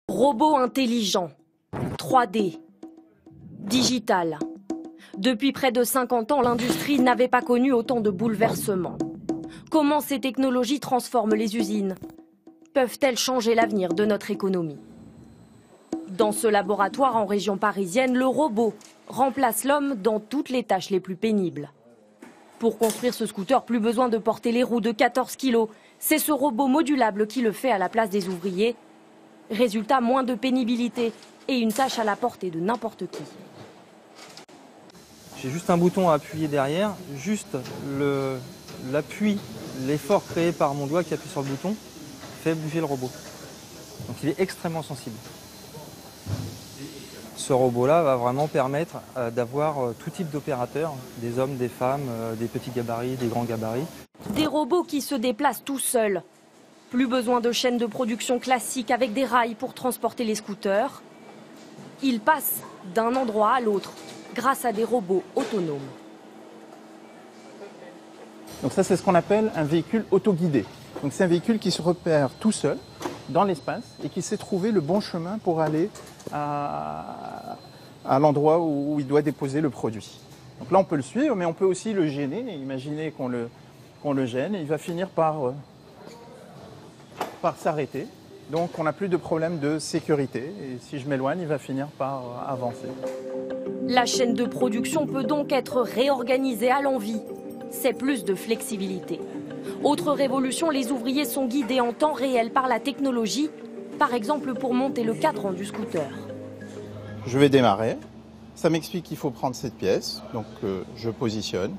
Robots intelligents, 3D, digital. Depuis près de 50 ans, l'industrie n'avait pas connu autant de bouleversements. Comment ces technologies transforment les usines? Peuvent-elles changer l'avenir de notre économie? Dans ce laboratoire en région parisienne, le robot remplace l'homme dans toutes les tâches les plus pénibles. Pour construire ce scooter, plus besoin de porter les roues de 14 kg. C'est ce robot modulable qui le fait à la place des ouvriers. Résultat, moins de pénibilité et une tâche à la portée de n'importe qui. J'ai juste un bouton à appuyer derrière, juste l'appui, l'effort créé par mon doigt qui appuie sur le bouton fait bouger le robot. Donc il est extrêmement sensible. Ce robot-là va vraiment permettre d'avoir tout type d'opérateurs, des hommes, des femmes, des petits gabarits, des grands gabarits. Des robots qui se déplacent tout seuls. Plus besoin de chaînes de production classiques avec des rails pour transporter les scooters. Ils passent d'un endroit à l'autre grâce à des robots autonomes. Donc ça, c'est ce qu'on appelle un véhicule autoguidé. Donc c'est un véhicule qui se repère tout seul dans l'espace et qui sait trouver le bon chemin pour aller à l'endroit où il doit déposer le produit. Donc là, on peut le suivre, mais on peut aussi le gêner. Imaginez qu'on le gêne et il va finir par s'arrêter. Donc on n'a plus de problème de sécurité. Et si je m'éloigne, il va finir par avancer. La chaîne de production peut donc être réorganisée à l'envi. C'est plus de flexibilité. Autre révolution, les ouvriers sont guidés en temps réel par la technologie, par exemple pour monter le cadran du scooter. Je vais démarrer. Ça m'explique qu'il faut prendre cette pièce, donc je positionne.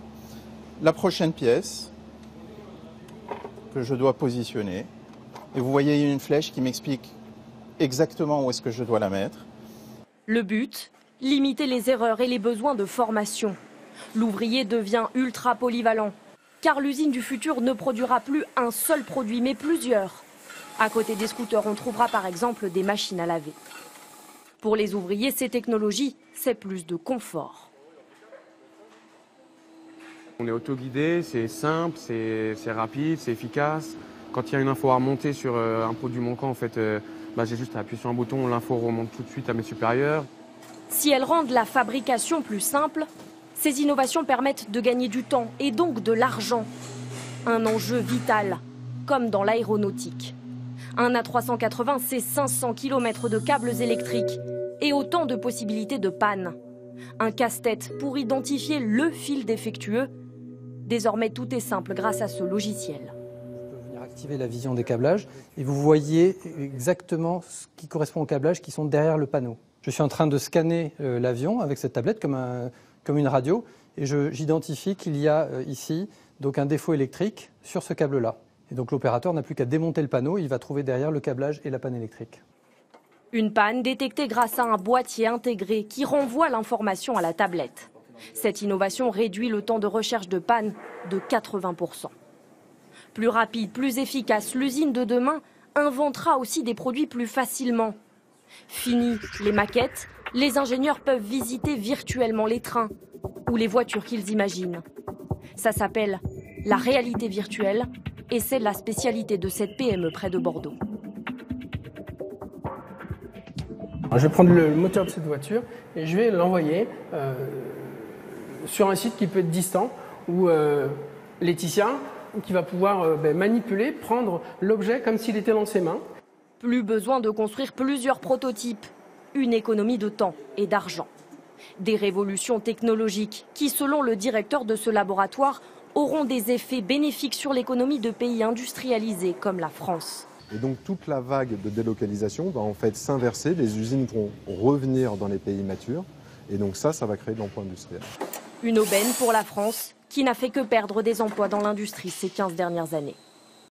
La prochaine pièce que je dois positionner. Et vous voyez, il y a une flèche qui m'explique exactement où est-ce que je dois la mettre. Le but, limiter les erreurs et les besoins de formation. L'ouvrier devient ultra polyvalent, car l'usine du futur ne produira plus un seul produit, mais plusieurs. À côté des scooters, on trouvera par exemple des machines à laver. Pour les ouvriers, ces technologies, c'est plus de confort. On est autoguidé, c'est simple, c'est rapide, c'est efficace. Quand il y a une info à remonter sur un produit manquant, en fait, j'ai juste à appuyer sur un bouton, l'info remonte tout de suite à mes supérieurs. Si elles rendent la fabrication plus simple, ces innovations permettent de gagner du temps et donc de l'argent. Un enjeu vital, comme dans l'aéronautique. Un A380, c'est 500 km de câbles électriques et autant de possibilités de panne. Un casse-tête pour identifier le fil défectueux. Désormais, tout est simple grâce à ce logiciel. Activer la vision des câblages et vous voyez exactement ce qui correspond aux câblages qui sont derrière le panneau. Je suis en train de scanner l'avion avec cette tablette comme une radio et j'identifie qu'il y a ici donc un défaut électrique sur ce câble-là. Et donc l'opérateur n'a plus qu'à démonter le panneau, il va trouver derrière le câblage et la panne électrique. Une panne détectée grâce à un boîtier intégré qui renvoie l'information à la tablette. Cette innovation réduit le temps de recherche de panne de 80%. Plus rapide, plus efficace, l'usine de demain inventera aussi des produits plus facilement. Fini les maquettes, les ingénieurs peuvent visiter virtuellement les trains ou les voitures qu'ils imaginent. Ça s'appelle la réalité virtuelle et c'est la spécialité de cette PME près de Bordeaux. Alors, je vais prendre le moteur de cette voiture et je vais l'envoyer sur un site qui peut être distant où Laetitia qui va pouvoir manipuler, prendre l'objet comme s'il était dans ses mains. Plus besoin de construire plusieurs prototypes. Une économie de temps et d'argent. Des révolutions technologiques qui, selon le directeur de ce laboratoire, auront des effets bénéfiques sur l'économie de pays industrialisés comme la France. Et donc toute la vague de délocalisation va en fait s'inverser, les usines vont revenir dans les pays matures et donc ça va créer de l'emploi industriel. Une aubaine pour la France qui n'a fait que perdre des emplois dans l'industrie ces 15 dernières années.